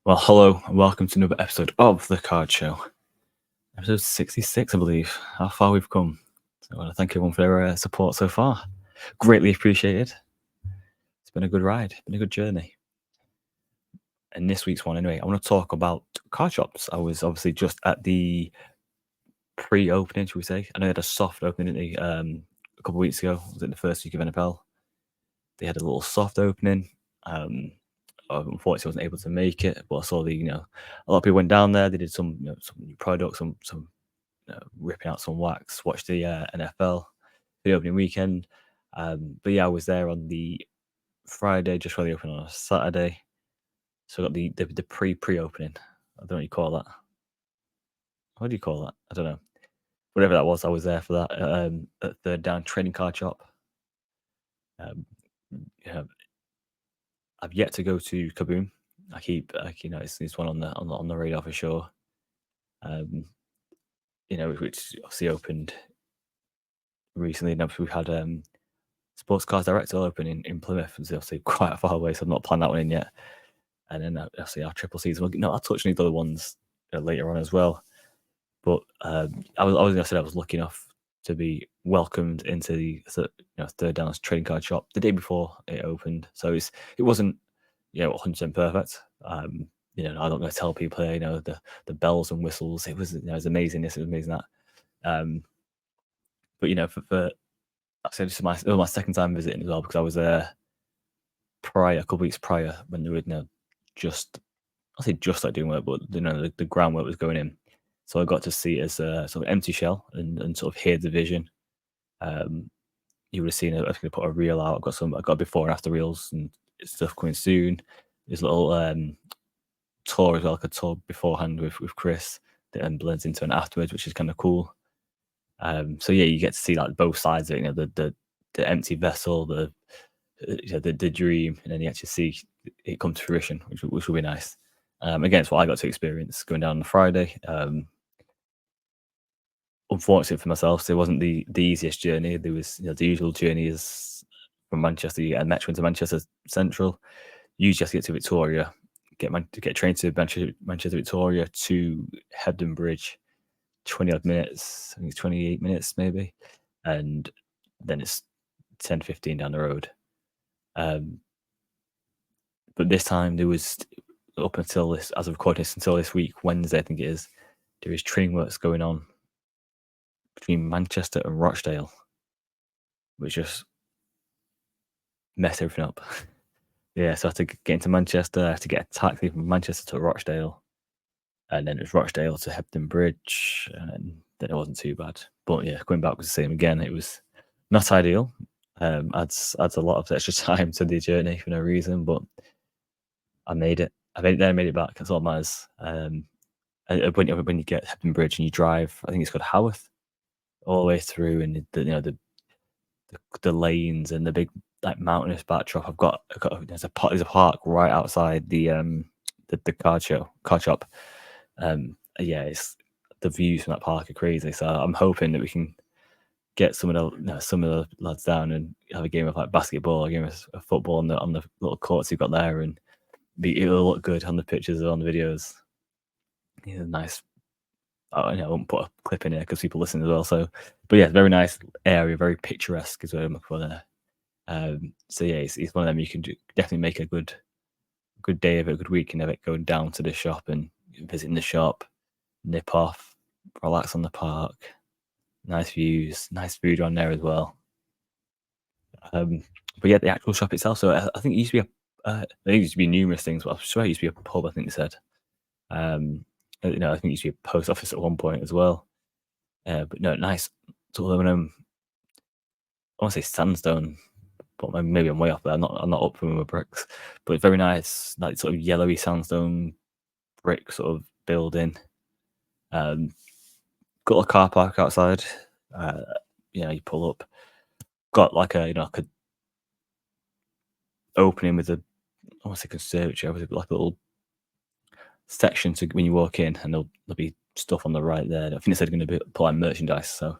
Well, hello and welcome to another episode of the Card Show. Episode 66, I believe. How far we've come. So I want to thank everyone for their support so far. Greatly appreciated. It's been a good ride, been a good journey. And this week's one, anyway, I want to talk about card shops. I was obviously just at the pre-opening, should we say? I know they had a soft opening, didn't they, a couple of weeks ago. Was it the first week of NFL? They had a little soft opening. Unfortunately, I wasn't able to make it, but I saw a lot of people went down there. They did some new products, some ripping out some wax. Watched the NFL the opening weekend. But yeah, I was there on the Friday, just for the opening on a Saturday. So I got the pre-opening. I don't know what you call that. What do you call that? I don't know. Whatever that was, I was there for that at Third Down Trading Card Shop. Yeah, I've yet to go to Kaboom. I keep, it's one on the radar for sure. Which obviously opened recently. And obviously we've had Sports Cars Direct will open in Plymouth, and it's obviously quite far away, so I've not planned that one in yet. And then obviously our triple season. I'll touch on these other ones later on as well. But I was going to say I was lucky enough to be welcomed into the Third Down's trading card shop the day before it opened. So it wasn't 100% perfect. I'm not going to tell people the bells and whistles. It was amazing. This, it was amazing that. But for I said this was my second time visiting as well, because I was there a couple of weeks prior, when they were just like doing work, but the groundwork was going in. So I got to see it as a sort of empty shell and sort of hear the vision. You would have seen it. I was going to put a reel out. I got before and after reels and stuff coming soon. There's a little tour as well, like a tour beforehand with Chris that then blends into an afterwards, which is kind of cool. So yeah, you get to see like both sides of it. The empty vessel, the dream, and then you actually see it come to fruition, which will be nice. Again, it's what I got to experience going down on Friday. Unfortunately for myself, so it wasn't the easiest journey. There was the usual journey is from Manchester. You get a metro into Manchester Central. You just get to Victoria, get trained to Manchester Victoria to Hebden Bridge, 20 odd minutes. I think it's 28 minutes maybe, and then it's 10-15 down the road. But this time there was, up until this, as of recording this, until this week, Wednesday, I think it is, there is training works going on between Manchester and Rochdale, which just messed everything up. Yeah, so I had to get into Manchester, I had to get a taxi from Manchester to Rochdale, and then it was Rochdale to Hebden Bridge, and then it wasn't too bad. But yeah, going back was the same again. It was not ideal. Adds a lot of extra time to the journey for no reason, but I made it. I made it there, I made it back. That's all that matters. When you get Hebden Bridge and you drive, I think it's called Haworth, all the way through, and the lanes and the big like mountainous backdrop. There's a park right outside the card shop. Yeah, it's the views from that park are crazy. So I'm hoping that we can get some of the lads down and have a game of like basketball, a game of football on the little courts you've got there, and it'll look good on the pictures or on the videos. Yeah, nice. I won't put a clip in here because people listen as well. So, but yeah, very nice area, very picturesque is what I'm looking for there. So yeah, it's one of them you can definitely make a good day of it, a good weekend of it, going down to the shop and visiting the shop, nip off, relax on the park, nice views, nice food on there as well. But yeah, the actual shop itself. So I think it used to be there used to be numerous things, but I swear it used to be a pub. I think they said. I think it used to be a post office at one point as well. But no, nice sort of aluminum. I want to say sandstone, but maybe I'm way off there. I'm not up from the bricks, but it's very nice, like sort of yellowy sandstone brick sort of building. Got a car park outside. You pull up. Got like a opening with I want to say conservatory, with like a little section to when you walk in, and there'll be stuff on the right there. I think they said they're going to be applying merchandise, so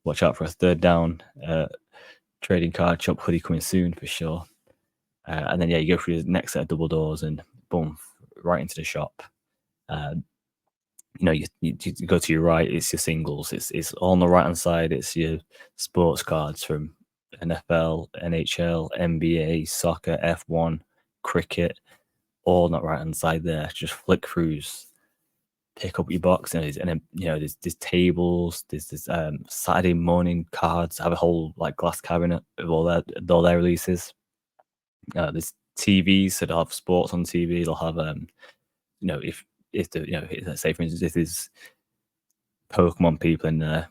watch out for a Third Down trading card shop hoodie coming soon for sure. And then yeah, you go through the next set of double doors, and boom, right into the shop. You go to your right, it's your singles. It's on the right hand side. It's your sports cards from NFL, NHL, NBA, soccer, F1, cricket, all on that right hand side there. Just flick throughs, pick up your box, and then there's tables. There's Saturday morning cards. Have a whole like glass cabinet of all their releases. There's TVs that have sports on TV. They'll have if the let's say for instance if there's Pokemon people in there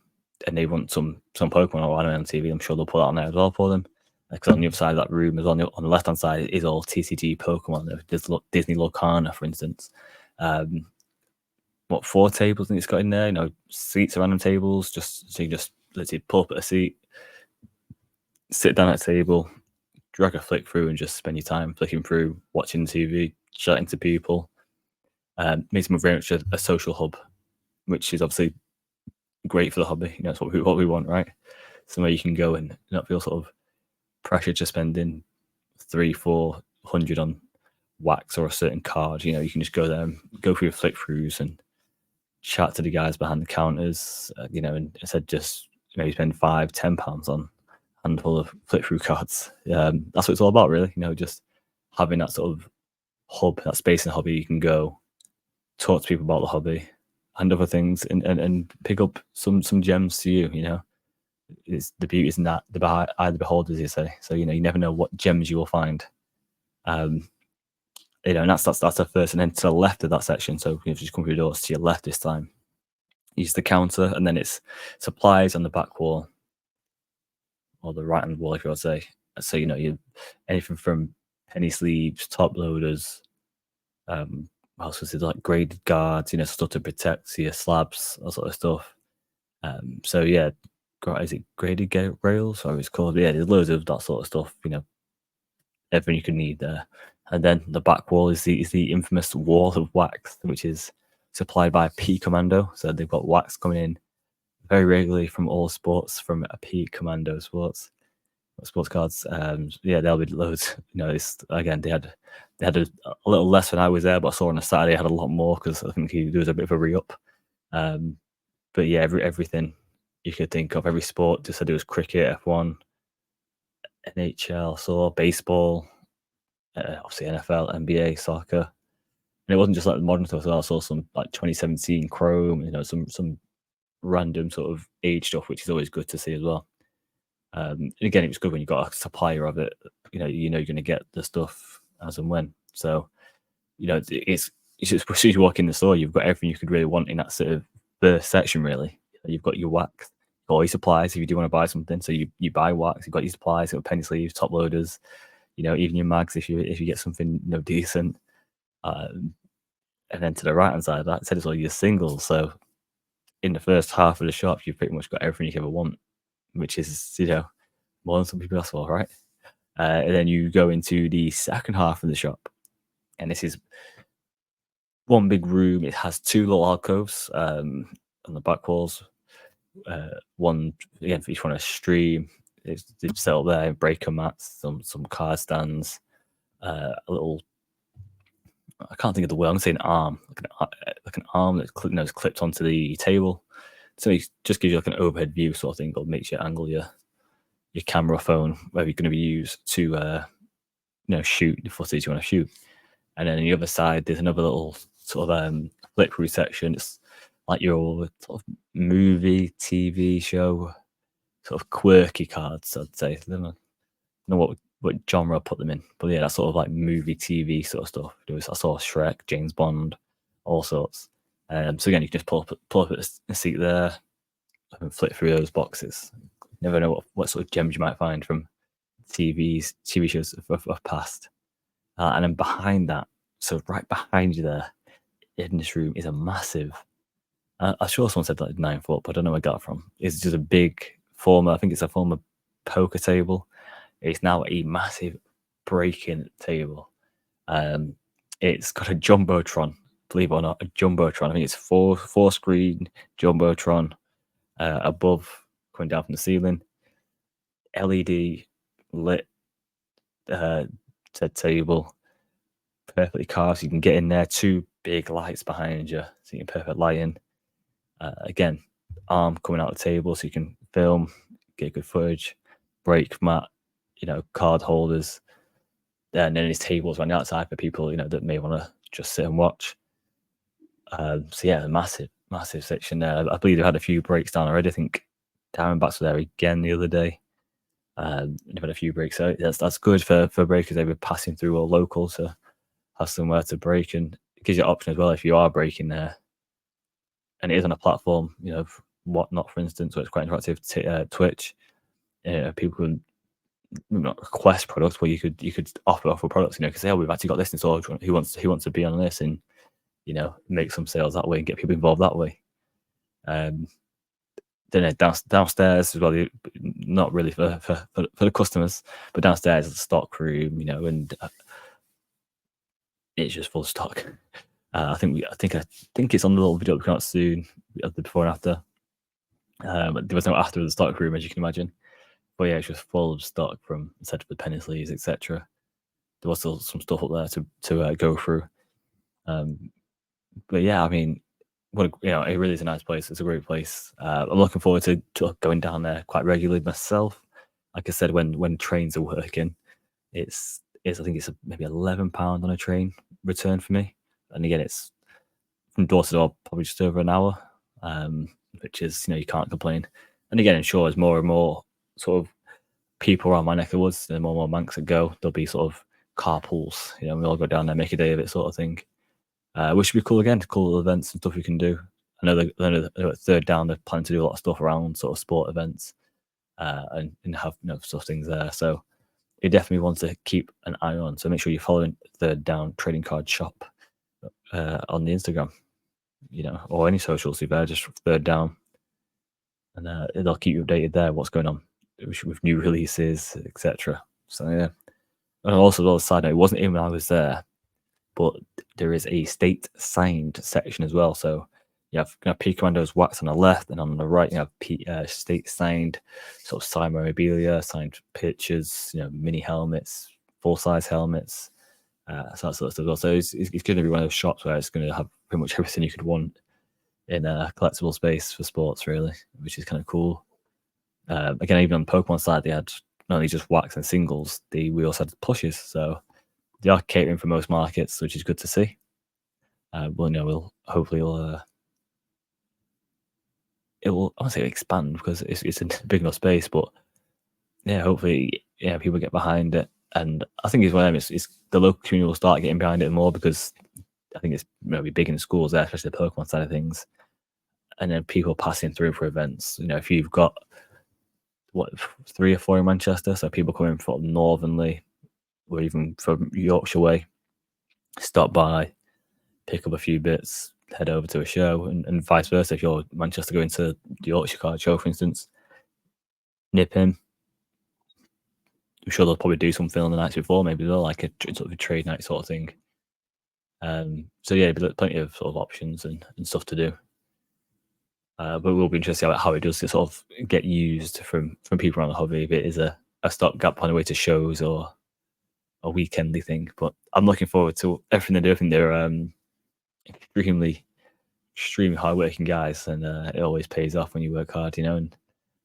and they want some Pokemon or anime on TV, I'm sure they'll put that on there as well for them. Because on the other side of that room, is on the left hand side, is all TCG Pokemon. There's Disney Lorcana, for instance. What 4 tables I think it's got in there? Seats are random tables. Just so you just let's say pull up at a seat, sit down at a table, drag a flick through, and just spend your time flicking through, watching TV, chatting to people. Makes them very much a social hub, which is obviously great for the hobby. That's what we want, right? Somewhere you can go and not feel sort of pressure to spending 300-400 on wax or a certain card. You can just go there and go through your flick throughs and chat to the guys behind the counters. And instead just you spend £5-10 on a handful of flick through cards. That's what it's all about, really. Just having that sort of hub, that space in the hobby you can go talk to people about the hobby and other things, and pick up some gems to you. It's the beauty is in that the eye of the beholder, as you say. So you never know what gems you will find. And that's the first, and then to the left of that section. So if you just come through the doors to your left this time, use the counter, and then it's supplies on the back wall or the right hand wall, if you would say. So you anything from penny sleeves, top loaders, what else like graded guards, stuff to protect your slabs, that sort of stuff. So yeah, is it graded rails or it's called? Yeah, there's loads of that sort of stuff. Everything you can need there. And then the back wall is the infamous wall of wax, which is supplied by P Commando. So they've got wax coming in very regularly from all sports, from a P Commando sports cards. Yeah, there'll be loads. Again, they had a little less when I was there, but I saw on a Saturday I had a lot more because I think there was a bit of a re-up. But yeah, everything you could think of, every sport. Just said it was cricket, F1, NHL, so baseball, obviously NFL, NBA, soccer. And it wasn't just like the modern stuff as well. I saw some like 2017 Chrome, some random sort of age stuff, which is always good to see as well. And again, it was good when you got a supplier of it. You're going to get the stuff as and when. So, it's just as you walk in the store, you've got everything you could really want in that sort of first section. Really, you've got your wax, all your supplies if you do want to buy something. So you buy wax, you've got your supplies, you've got penny sleeves, top loaders, even your mags if you get something decent. And then to the right hand side of that, it's all your singles. So in the first half of the shop, you've pretty much got everything you could ever want, which is more than some people ask for, right? And then you go into the second half of the shop, and this is one big room. It has 2 little alcoves on the back walls. One again for each one a stream. They've set up there breaker mats, some card stands, a little. I can't think of the word. I'm gonna say an arm, like an arm that's clipped onto the table. So it just gives you like an overhead view sort of thing, or makes you angle your camera phone where you're going to be used to shoot the footage you want to shoot. And then on the other side, there's another little sort of flip through section. It's like your sort of movie, TV show, sort of quirky cards, I'd say. I don't know what genre I put them in, but yeah, that's sort of like movie, TV sort of stuff. I saw Shrek, James Bond, all sorts. So again, you can just pull up at a seat there and flip through those boxes. You never know what sort of gems you might find from TV shows of past. And then behind that, so right behind you there, in this room, is a massive. I'm sure someone said like 9 foot, but I don't know where I got it from. It's just a big former. I think it's a former poker table. It's now a massive breaking table. It's got a jumbotron, believe it or not, a jumbotron. I think it's four screen jumbotron above, coming down from the ceiling. LED lit table, perfectly carved. So you can get in there, two big lights behind you, so you can perfect lighting. Again, arm coming out the table, so you can film, get good footage. Break mat, card holders, and then there's tables around the outside for people that may want to just sit and watch. So yeah, a massive section there. I believe they've had a few breaks down already. I think Diamondbacks were there again the other day. They've had a few breaks, so that's good for breakers. They were passing through or local to have somewhere to break, and it gives you an option as well if you are breaking there, and it is on a platform, Whatnot, for instance, where it's quite interactive. Twitch, people can not request products, but you could offer products. You could say, "Oh, we've actually got this in store. Who wants to be on this?" And make some sales that way and get people involved that way. Then downstairs as well, not really for the customers, but downstairs is the stock room, and it's just full of stock. I think it's on the little video coming out soon, the before and after. There was no after the stock room, as you can imagine. But yeah, it's just full of stock from set up with penny sleeves, etc. There was still some stuff up there to go through. But yeah, I mean, it really is a nice place. It's a great place. I'm looking forward to going down there quite regularly myself. Like I said, when trains are working, I think it's maybe £11 on a train return for me. And again, it's from door to door, probably just over an hour, which is, you can't complain. And again, I'm sure as more and more sort of people around my neck of the woods, and more and more banks that go, there'll be sort of carpools, we all go down there, make a day of it sort of thing. Which would be cool again, cool little events and stuff we can do. I know at Third Down, they're planning to do a lot of stuff around sort of sport events and have sort of things there. So you definitely want to keep an eye on. So make sure you're following Third Down Trading Card Shop on the Instagram, or any socials. You're there, just Third Down, and they'll keep you updated there. What's going on with new releases, etc. So yeah. And also, the other side note, it wasn't even when I was there, but there is a state signed section as well. So you have P Commandos wax on the left, and on the right you have state signed sort of signed memorabilia, signed pictures, mini helmets, full size helmets, so that sort of stuff as well. So it's going to be one of those shops where it's going to have pretty much everything you could want in a collectible space for sports, really, which is kind of cool. Again, even on the Pokemon side, they had not only just wax and singles, we also had plushes. So they are catering for most markets, which is good to see. We'll hopefully it will. I won't say expand because it's a big enough space, but yeah, hopefully people get behind it, and I think it's one of them. It's the local community will start getting behind it more because I think it's maybe big in the schools there, especially the Pokemon side of things, and then people passing through for events. If you've got 3 or 4 in Manchester, so people coming from northernly or even from Yorkshire way, stop by, pick up a few bits, head over to a show, and vice versa. If you're Manchester going to the Yorkshire Card Show, for instance, nip in. I'm sure they'll probably do something on the nights before, maybe they'll like a sort of a trade night sort of thing. So yeah, plenty of sort of options and stuff to do. But we'll be interested how it does sort of get used from people around the hobby, if it is a stopgap on the way to shows or a weekendly thing. But I'm looking forward to everything they do. I think they're extremely hardworking guys, and it always pays off when you work hard, and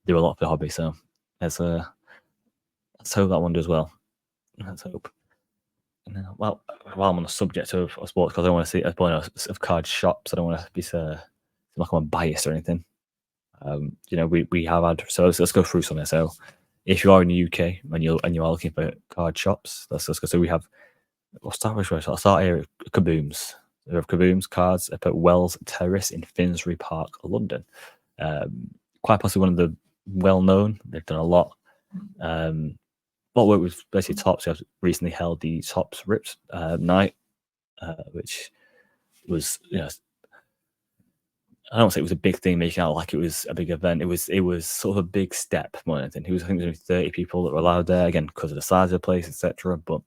do a lot for the hobby. So let's hope that one does well. Let's hope. And, well, while I'm on the subject of sports, because I don't want to see a point of card shops, I don't want to be like I'm biased or anything. We have had, so let's go through something. So if you are in the UK and you are looking for card shops, let's go. So we'll start here at Kabooms. They have Kabooms cards up at Wells Terrace in Finsbury Park, London. Quite possibly one of the well-known. They've done a lot. What work with basically Topps. Have recently held the Topps Rips night, which was, I don't say it was a big thing, making out like it was a big event. It was sort of a big step more than anything. I think there was 30 people that were allowed there, again because of the size of the place, etc. But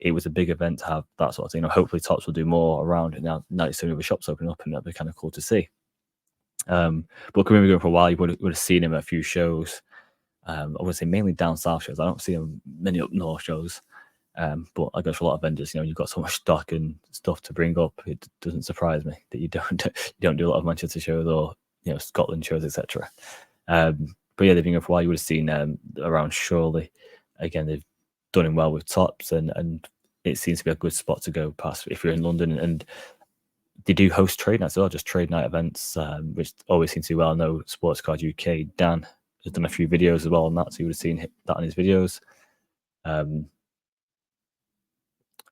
it was a big event to have that sort of thing. Hopefully Topps will do more around it now that so many other shops open up, and that'd be kind of cool to see. But coming going for a while, you would have seen him at a few shows. I would say mainly down south shows. I don't see him many up north shows. But I guess for a lot of vendors, you've got so much stock and stuff to bring up. It doesn't surprise me that you don't do a lot of Manchester shows or Scotland shows, etc. But yeah, they've been going for a while. You would have seen around Shirley. Again, they've done him well with tops, and it seems to be a good spot to go past if you're in London. And they do host trade nights as well, just trade night events, which always seems to be well. I know Sports Card UK, Dan has done a few videos as well on that, so you would have seen that on his videos.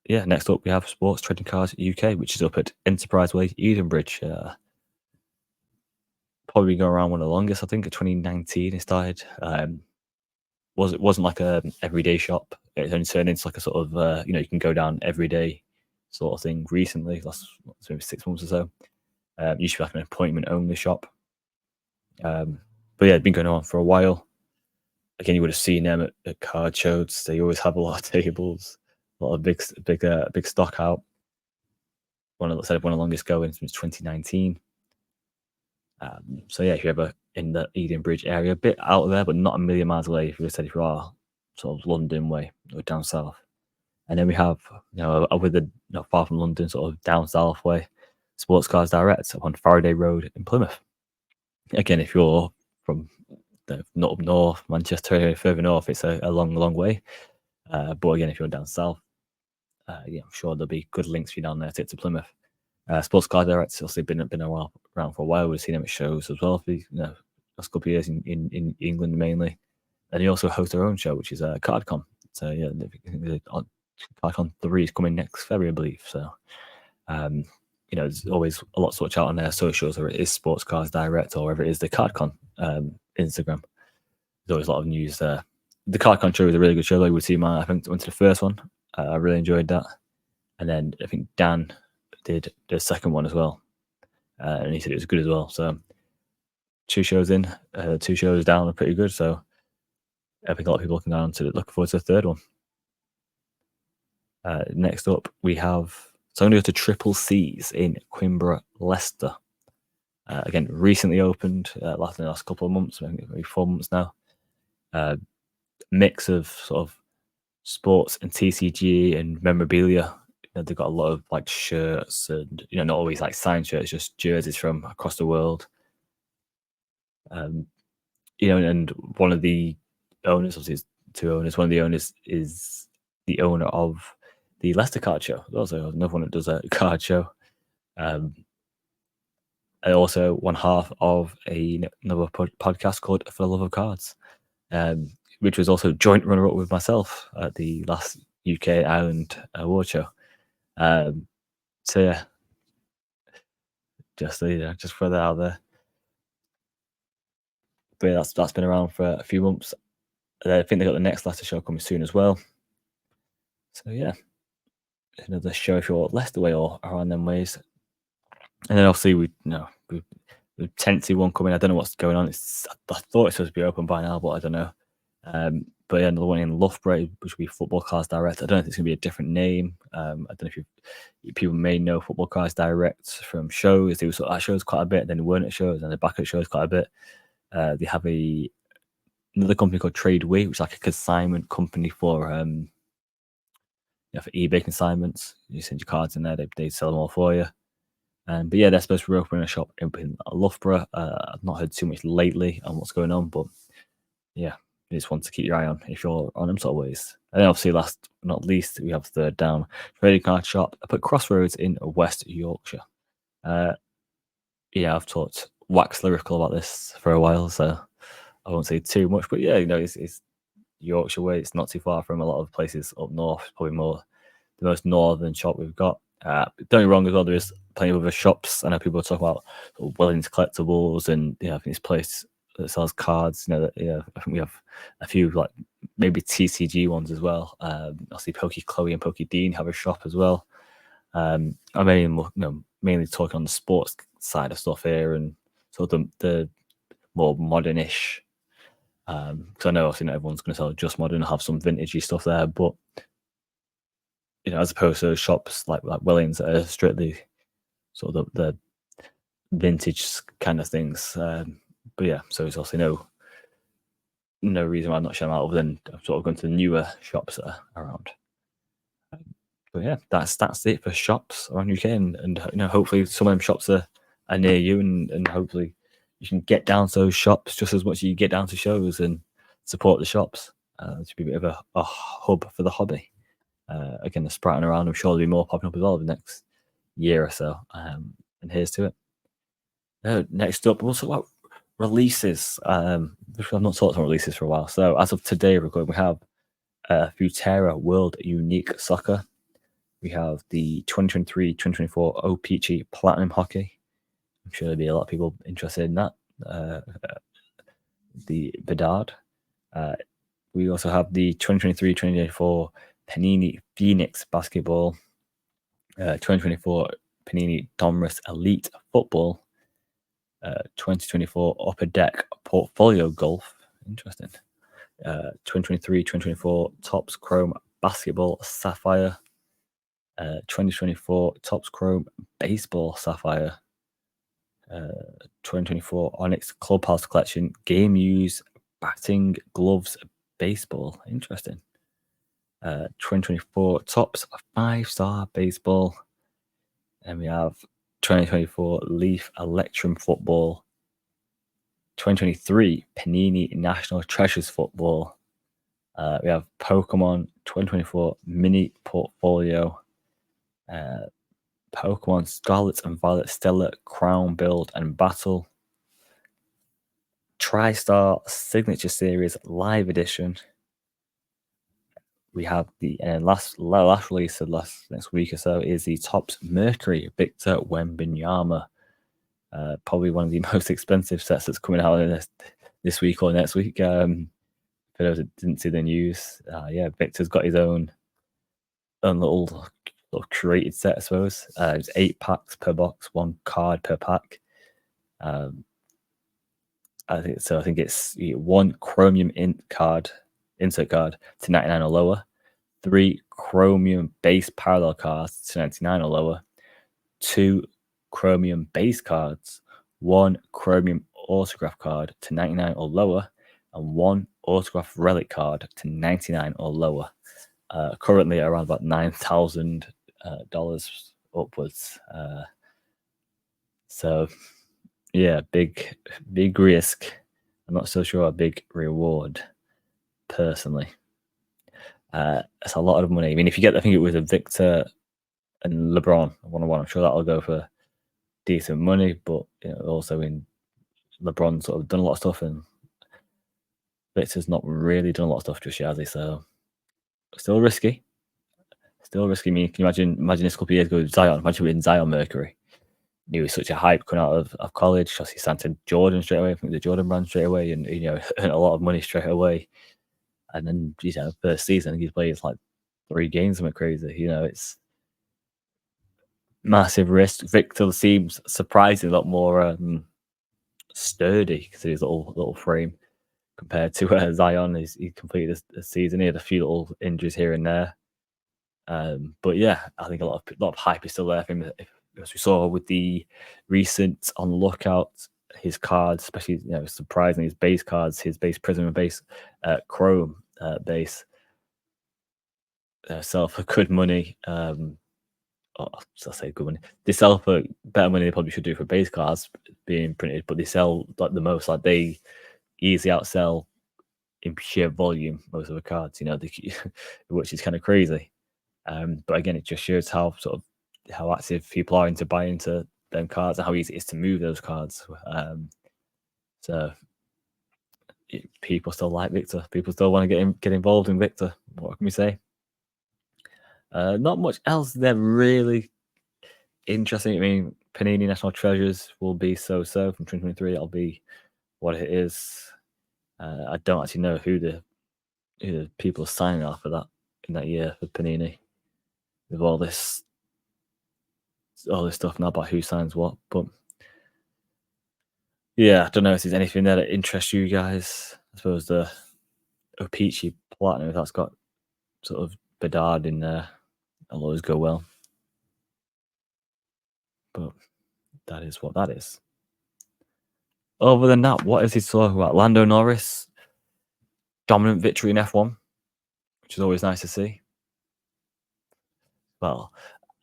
Yeah, next up we have Sports Trading Cards UK, which is up at Enterprise Way, Edenbridge. Probably going around one of the longest, I think, in 2019 it started. It wasn't like a everyday shop. It only turned into like a sort of you can go down every day sort of thing recently, last maybe 6 months or so. Used to be like an appointment only shop. But yeah, it's been going on for a while. Again, you would have seen them at card shows. They always have a lot of tables, a lot of big stock out. One of the longest going since 2019. So yeah, if you're ever in the Edenbridge area, a bit out there, but not a million miles away. If you are sort of London way or down south, and then we have with the far from London, sort of down south way, Sports Cars Direct on Faraday Road in Plymouth. Again, if you're from not up north, Manchester, further north, it's a long way. But again, if you're down south, I'm sure there'll be good links for you down there to Plymouth. Sports Car Direct obviously been around for a while. We've seen them at shows as well for the last couple of years in England mainly. And they also host their own show, which is CardCon. So yeah, CardCon 3 is coming next February, I believe. So there's always a lot to watch out on their socials, or it is Sports Cars Direct, or whether it is the CardCon Instagram. There's always a lot of news there. The CardCon show was a really good show. I would see I think went to the first one. I really enjoyed that. And then I think Dan did the second one as well, and he said it was good as well. So 2 shows in, 2 shows down are pretty good. So I think a lot of people looking forward to the third one. Next up, we have I'm going to go to Triple C's in Quimborough, Leicester. Again, recently opened, last couple of months, maybe 4 months now. Mix of sort of sports and TCG and memorabilia. They've got a lot of like shirts and not always like signed shirts, just jerseys from across the world. And one of the owners, obviously, there's 2 owners. One of the owners is the owner of the Leicester Card Show. Also, another one that does a card show. And also one half of another podcast called For the Love of Cards, which was also joint runner-up with myself at the last UK Ireland award show. So yeah, just throw that out there. But yeah, that's been around for a few months. I think they got the next Leicester show coming soon as well. So yeah, another show if you're Leicester way or around them ways. And then obviously we Tennessee one coming. I don't know what's going on. I thought it's supposed to be open by now, but I don't know. But yeah, another one in Loughborough, which will be Football Cars Direct. I don't know if it's going to be a different name. I don't know if people may know Football Cars Direct from shows. They were at shows quite a bit, then they weren't at shows, and they're back at shows quite a bit. They have another company called Tradeway, which is like a consignment company for for eBay consignments. You send your cards in there, they sell them all for you. But yeah, they're supposed to be opening a shop in Loughborough. I've not heard too much lately on what's going on, but yeah, you just want to keep your eye on if you're on them sort of ways. And then obviously, last but not least, we have third down trading card shop up at Crossroads in West Yorkshire. Yeah, I've talked wax lyrical about this for a while, so I won't say too much. But yeah, it's Yorkshire way. It's not too far from a lot of places up north. It's probably the most northern shop we've got. Don't get me wrong as well. There is plenty of other shops. I know people talk about Wellings collectibles, and I think this place that sells cards. I think we have a few like maybe TCG ones as well. Obviously, Pokey Chloe and Pokey Dean have a shop as well. I'm mainly talking on the sports side of stuff here, and sort of the more modernish. Because I know obviously not everyone's going to sell just modern, have some vintagey stuff there, but as opposed to shops like Wellings that are strictly sort of the vintage kind of things. But yeah, so it's also no reason why I'm not showing out other than I'm sort of going to the newer shops that are around. But yeah, that's it for shops around UK, and hopefully some of them shops are near you, and hopefully you can get down to those shops just as much as you get down to shows and support the shops. It should be a bit of a hub for the hobby. Again, the sprouting around, I'm sure there'll be more popping up as well over the next year or so. And here's to it. Next up, we'll talk about releases. I've not talked about releases for a while. So as of today, we have Futera World Unique Soccer. We have the 2023-2024 OPG Platinum Hockey. I'm sure there'll be a lot of people interested in that. The Bedard. We also have the 2023-2024 Panini Phoenix Basketball. 2024 Panini Donruss Elite Football. 2024 Upper Deck Portfolio Golf. Interesting. 2023-2024 Topps Chrome Basketball Sapphire. 2024 Topps Chrome Baseball Sapphire. 2024 Onyx Clubhouse Collection Game Use Batting Gloves Baseball. Interesting. 2024 Topps 5-Star Baseball. And we have 2024 Leaf Electrum Football. 2023 Panini National Treasures Football. We have Pokemon 2024 Mini Portfolio. Pokemon Scarlet and Violet Stellar Crown Build and Battle. TriStar Signature Series Live Edition. We have the last release of next week or so is the Topps Mercury Victor Wembanyama. Probably one of the most expensive sets that's coming out in this week or next week. For those that didn't see the news, Victor's got his own little sort of curated set, I suppose. It's 8 packs per box, 1 card per pack. I think it's 1 Chromium insert card to 99 or lower, 3 Chromium base parallel cards to 99 or lower, 2 Chromium base cards, 1 Chromium autograph card to 99 or lower, and 1 autograph relic card to 99 or lower. Currently around about $9,000 upwards. So yeah, big risk. I'm not so sure a big reward, personally. It's a lot of money. I mean, if you get, I think it was a Victor and LeBron 1-on-1, I'm sure that'll go for decent money. But also in LeBron sort of done a lot of stuff, and Victor's not really done a lot of stuff just yet, has he? So still risky. I mean, can you imagine this a couple of years ago with Zion? Imagine with Zion Mercury. He was such a hype coming out of college. Obviously, signed to Jordan straight away, from the Jordan brand straight away, and earned a lot of money straight away. And then first season he's played like 3 games, something crazy. It's massive risk. Victor seems surprisingly a lot more sturdy because of his little frame compared to Zion. He completed the season. He had a few little injuries here and there. But yeah, I think a lot of hype is still there for him. As we saw with the recent On the Lookout, his cards, especially surprisingly his base cards, his base Prism and base Chrome base, sell for good money. I'll say good money. They sell for better money they probably should do for base cards being printed, but they sell like the most. Like they easily outsell in sheer volume most of the cards. Which is kind of crazy. But again, it just shows how active people are into buying into them cards and how easy it is to move those cards. So people still like Victor. People still want to get involved in Victor. What can we say? Not much else there really interesting. I mean, Panini National Treasures will be so-so from 2023. That'll be what it is. I don't actually know who the people are signing off for that in that year for Panini, with all this stuff now about who signs what. But yeah, I don't know if there's anything there that interests you guys. I suppose the O-Pee-Chee Platinum, if that's got sort of Bedard in there, that'll always go well. But that is what that is. Other than that, what is he talking about? Lando Norris, dominant victory in F1, which is always nice to see. Well,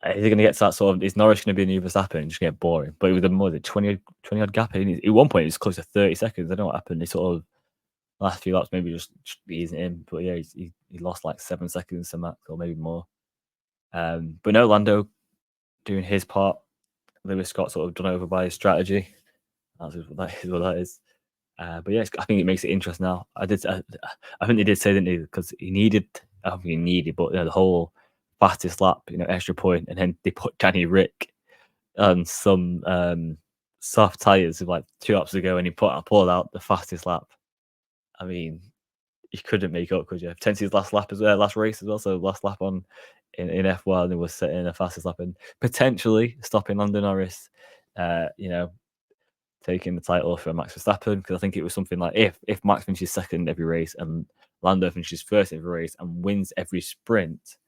is it going to get to that sort of? Is Norris going to be a new Verstappen and just get boring? But it was a more than 20 odd gap. At one point, it was close to 30 seconds. I don't know what happened. He sort of last few laps maybe just easing it in. But yeah, he lost like 7 seconds to Max or maybe more. But no, Lando doing his part. Lewis Scott sort of done over by his strategy. What that is. But yeah, I think it makes it interesting now. I think they did say, didn't they? Because he needed, I don't think he needed, but the whole fastest lap, extra point, and then they put Danny Rick on some soft tires like 2 laps ago, and he pulled out the fastest lap. I mean, you couldn't make up, could you? Potentially his last lap as well, last race as well. So last lap in F1, and was setting the fastest lap and potentially stopping Lando Norris. Taking the title for Max Verstappen, because I think it was something like if Max finishes second every race and Lando finishes first every race and wins every sprint,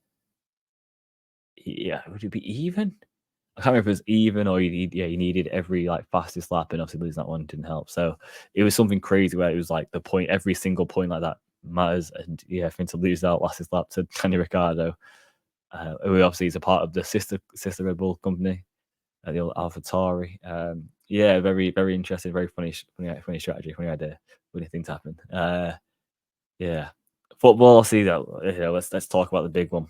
would it be even? I can't remember if it was even or he needed every like fastest lap, and obviously losing that one didn't help. So it was something crazy where it was like the point, every single point like that matters, and for him to lose that fastest lap to Danny Ricciardo, who obviously is a part of the sister Red Bull company, the old AlphaTauri. Very, very interesting, very funny strategy, funny idea, funny things happen. Yeah, football. I'll see though. Let's talk about the big one.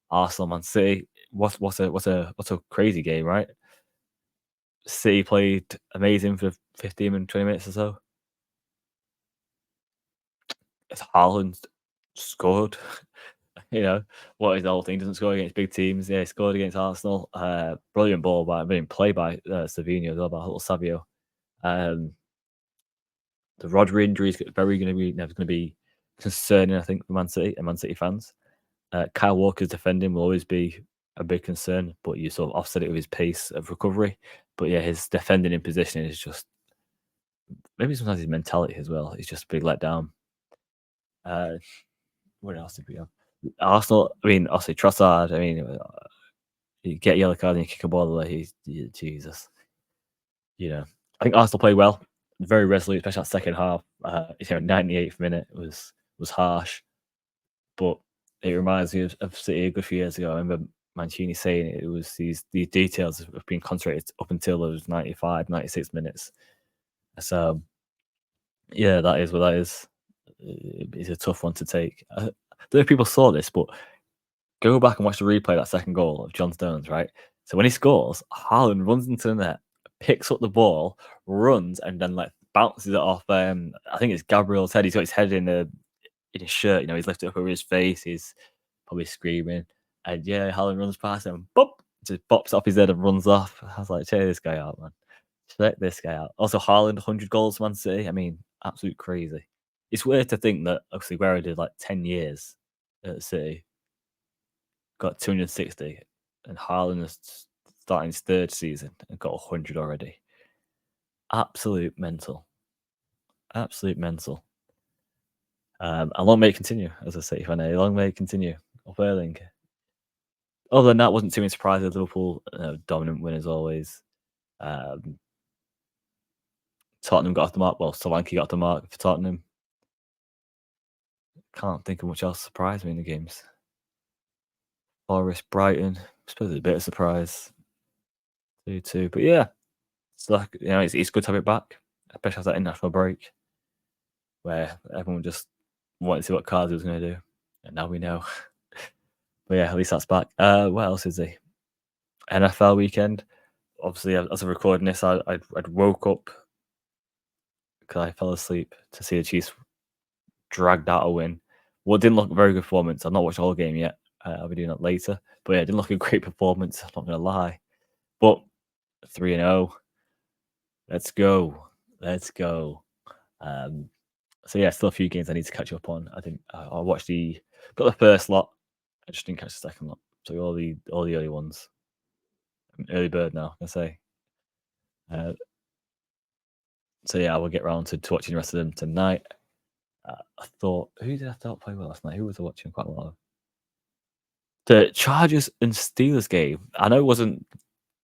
Arsenal, Man City. What's a crazy game, right? City played amazing for 15 and 20 minutes or so. If Haaland scored, what is the whole thing? Doesn't score against big teams. Yeah, he scored against Arsenal. Brilliant play by Savinho as well, by little Savio. The Rodri injury is never going to be concerning, I think, for Man City and Man City fans. Kyle Walker's defending will always be a big concern, but you sort of offset it with his pace of recovery. But yeah, his defending in position is just maybe sometimes his mentality as well. He's just a big letdown. What else did we have? Arsenal. I mean, obviously Trossard. I mean, you get a yellow card and you kick a ball away. Jesus. I think Arsenal played well, very resolute, especially that second half. 98th minute was harsh, but it reminds me of City a good few years ago. I remember Mancini saying it was these details have been concentrated up until those 95, 96 minutes. So, yeah, that is what that is. It's a tough one to take. I don't know if people saw this, but go back and watch the replay of that second goal of John Stones, right? So when he scores, Haaland runs into the net, picks up the ball, runs, and then like bounces it off. I think it's Gabriel's head. He's got his head in his shirt. He's lifted up over his face. He's probably screaming. And yeah, Haaland runs past him, boop, just bops off his head and runs off. I was like, check this guy out, man. Check this guy out. Also, Haaland, 100 goals, Man City. I mean, absolute crazy. It's weird to think that obviously Guerrero did like 10 years at City, got 260, and Haaland is starting his third season and got 100 already. Absolute mental. Absolute mental. And long may it continue, as I say, Fanny. Long may it continue. Up Erling. Other than that, wasn't too many surprises. Liverpool, dominant win as always. Tottenham got off the mark. Well, Solanke got off the mark for Tottenham. Can't think of much else surprised me in the games. Forest, Brighton. I suppose it's a bit of surprise. 2-2. But yeah, it's like, it's good to have it back, especially after that international break where everyone just wanted to see what Cardi was going to do. And now we know. But yeah, at least that's back. What else is the NFL weekend? Obviously, as I'm recording this, I'd woke up because I fell asleep to see the Chiefs dragged out a win. Well, it didn't look a very good performance. I've not watched the whole game yet. I'll be doing that later. But yeah, it didn't look a great performance. I'm not going to lie. But 3-0. Let's go. So yeah, still a few games I need to catch up on. I think I watched got the first lot. I just didn't catch the second lot. So all the early ones. I'm an early bird now, I say. So yeah, I will get around to watching the rest of them tonight. I thought, who did I thought play well last night? Who was I watching quite a lot of? The Chargers and Steelers game. I know it wasn't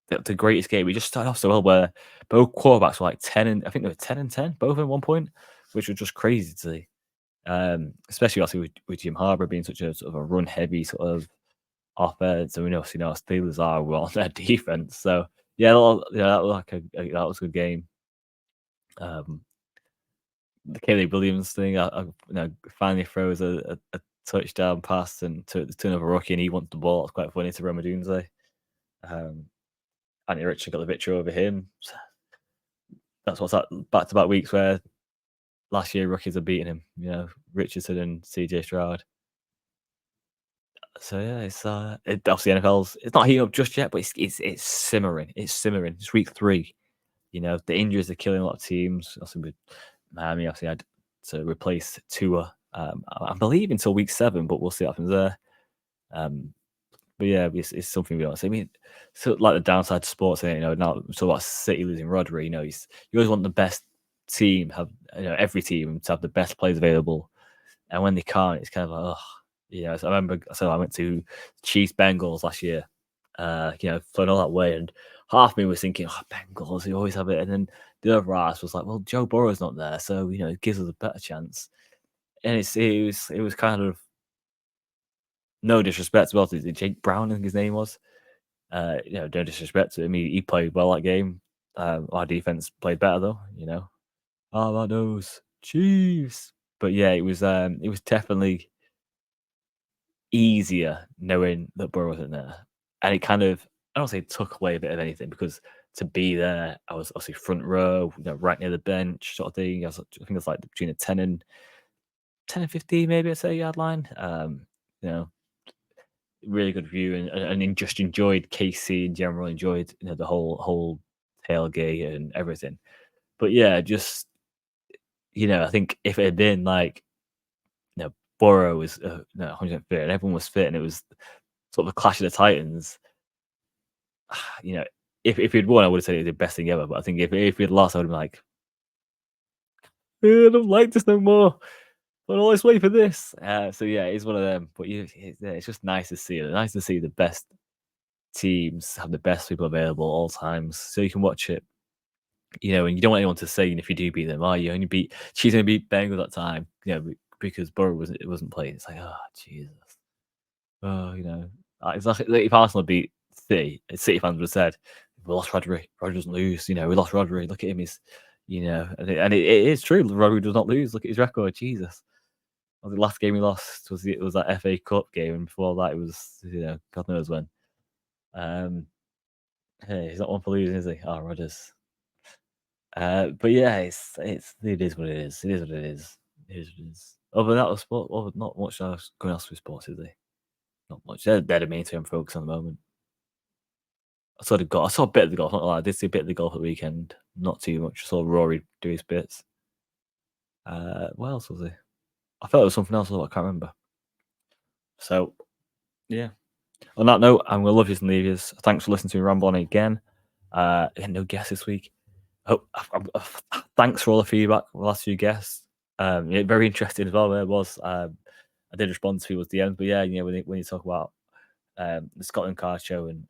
the greatest game. We just started off so well where both quarterbacks were like 10 and I think they were 10 and 10, both at one point, which was just crazy to see. Especially also with Jim Harbaugh being such a sort of a run heavy sort of offense, and we know, Steelers are well on their defense. So yeah, that was like that was a good game. Um, the Caleb Williams thing, finally throws a touchdown pass and to another rookie, and he wants the ball. It's quite funny to Romadunze. Um, Anthony Richard got the victory over him. So that's what's that back-to-back weeks where last year rookies are beating him. Richardson and CJ Stroud. So yeah, obviously NFL's it's not heating up just yet, but it's simmering. It's simmering. It's week 3. The injuries are killing a lot of teams. Also with Miami, obviously had to replace Tua. I believe until week 7, but we'll see what happens there. But yeah, it's something we don't see. I mean, so like the downside to sports, now so about City losing Rodri. You always want the best team have every team to have the best players available, and when they can't, it's kind of like So I remember, I went to Chiefs Bengals last year. Flown all that way, and half of me was thinking, Bengals, you always have it, and then the other half was like, well, Joe Burrow's not there, so it gives us a better chance. And it was kind of no disrespect to Jake Brown, I think his name was. No disrespect to him. He played well that game. Our defense played better though. How about those Chiefs? But yeah, it was definitely easier knowing that Burrow wasn't there, and it kind of I don't say took away a bit of anything because to be there, I was obviously front row, right near the bench, sort of thing. I think it's like between a 10 and 15, maybe I'd say yard line. You know, really good view and just enjoyed KC in general, enjoyed the whole tailgate and everything. But yeah, just I think if it had been like Burrow was 100% fit and everyone was fit and it was sort of a clash of the Titans, you know, if he'd won, I would have said it was the best thing ever. But I think if he'd lost, I would have been like, I don't like this no more. But I always wait for this. So yeah, it's one of them. But it's just nice to see it. Nice to see the best teams have the best people available at all times, so you can watch it. And you don't want anyone to say, if you do beat them, she's only beat Bengals that time, because Burrow wasn't playing. It's like, oh Jesus, it's like if Arsenal beat City fans would have said, we lost Rodri. Rodri doesn't lose. We lost Rodri. Look at him. And it is true. Rodri does not lose. Look at his record. Jesus. The last game he lost was that FA Cup game, and before that it was God knows when. Hey, he's not one for losing, is he? Oh, Rodgers. But yeah, it is what it is. It is what it is. It is what it is. Other than that, not much else going else with sports, is there? Not much. They're the main thing I'm focused on the moment. I saw a bit of the golf. Not like I did see a bit of the golf at the weekend. Not too much. I saw Rory do his bits. What else was he? I felt it was something else, but I can't remember. So, yeah. On that note, I'm gonna love you and leave you. Thanks for listening to me ramble on again. No guests this week. Thanks for all the feedback. The last few guests. Very interesting as well. There was. I did respond to people's DMs, but yeah, when you talk about the Scotland Card Show and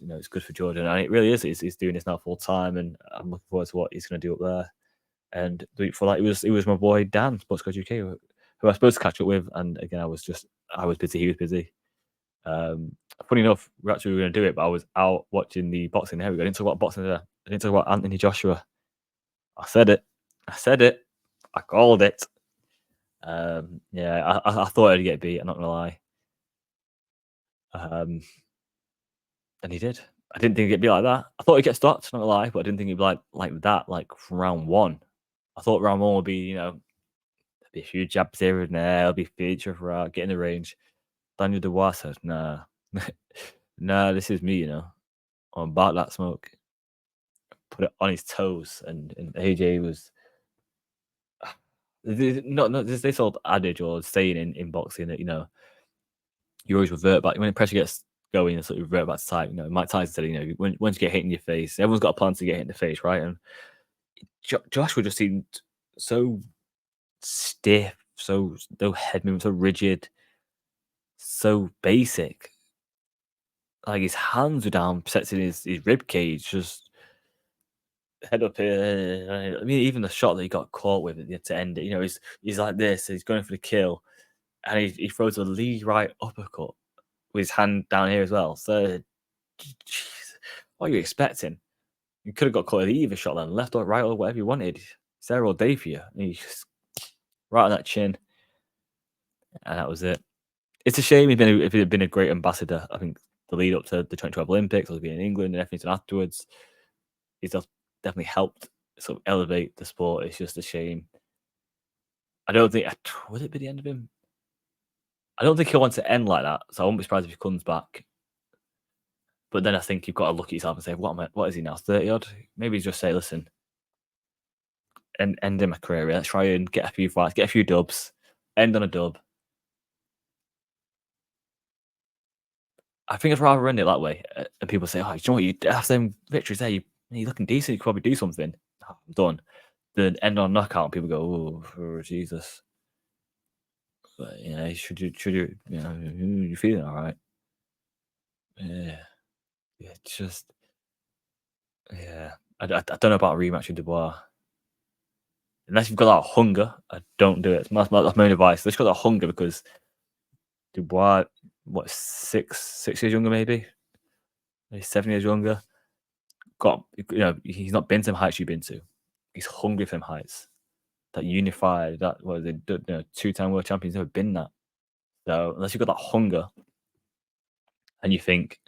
it's good for Jordan, and it really is. He's doing this now full time, and I'm looking forward to what he's going to do up there. And the week before that, it was my boy Dan, Sports Coach UK, who I was supposed to catch up with, and again, I was busy. He was busy. Funny enough, we were going to do it, but I was out watching the boxing. Here we go. I didn't talk about boxing there. I didn't talk about Anthony Joshua. I said it. I called it. Yeah, I thought I'd get beat. I'm not gonna lie. And he did. I didn't think it'd be like that. I thought he'd get stopped. Not gonna lie, but I didn't think it'd be like that. Like from round 1. I thought round 1 would be there'd be a few jabs here and there. It'll be feature for get in the range. Daniel Dubois said, "Nah, nah, this is me. I'm about that smoke." Put it on his toes, and AJ was. There's this old adage or saying in boxing that you always revert back when the pressure gets going and sort of revert back to type. Mike Tyson said, once you get hit in your face, everyone's got a plan to get hit in the face, right? And Joshua just seemed so stiff, so no head movement, so rigid, so basic. Like his hands were down, protecting his rib cage, just head up here. I mean, even the shot that he got caught with to end it, he's like this, he's going for the kill, and he throws a lead right uppercut with his hand down here as well. So, jeez, what are you expecting? You could have got caught with either shot then, left or right or whatever you wanted. He's there all day for you. And he just right on that chin, and that was it. It's a shame if he'd been a great ambassador. I think the lead up to the 2012 Olympics, or being in England and everything afterwards, he's just definitely helped sort of elevate the sport. It's just a shame. I don't think would it be the end of him? I don't think he'll want to end like that. So I won't be surprised if he comes back. But then I think you've got to look at yourself and say, what is he now? 30 odd? Maybe just say, listen, end in my career. Let's try and get a few fights, get a few dubs, end on a dub. I think I'd rather end it that way. And people say, oh, you know what? You have some victories there. You're looking decent. You could probably do something. Oh, I'm done. Then end on a knockout. And people go, oh, Jesus. But, should you, you feeling all right? Yeah. It's just, yeah. I don't know about a rematch with Dubois. Unless you've got that hunger, I don't do it. That's my own advice. Let's got that hunger because Dubois, what, 6 years younger, maybe 7 years younger. He's not been to them heights you've been to. He's hungry for them heights. That unified, that was it. 2-time world champions, never been that. So unless you've got that hunger, and you think,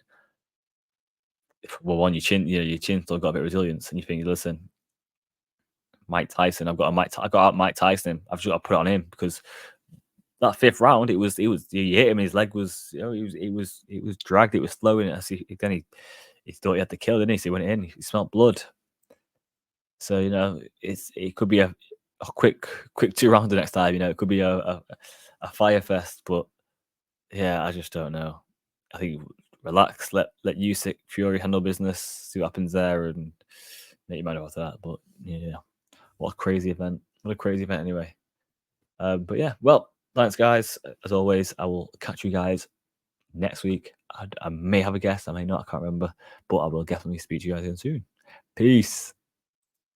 well, your chin still got a bit of resilience, and you think, listen, Mike Tyson, I got out Mike Tyson. I've just got to put it on him because that 5th round, he hit him. His leg was, it was dragged. It was flowing. Then he thought he had to kill, didn't he? So he went in. He smelled blood. So it could be a quick 2 rounds the next time. It could be a fire fest. But yeah, I just don't know. I think relax, let Usyk Fury handle business, see what happens there, and make your mind up after that. But yeah, what a crazy event! What a crazy event, anyway. But yeah, well, thanks, guys. As always, I will catch you guys next week. I may have a guest, I may not, I can't remember, but I will definitely speak to you guys again soon. Peace.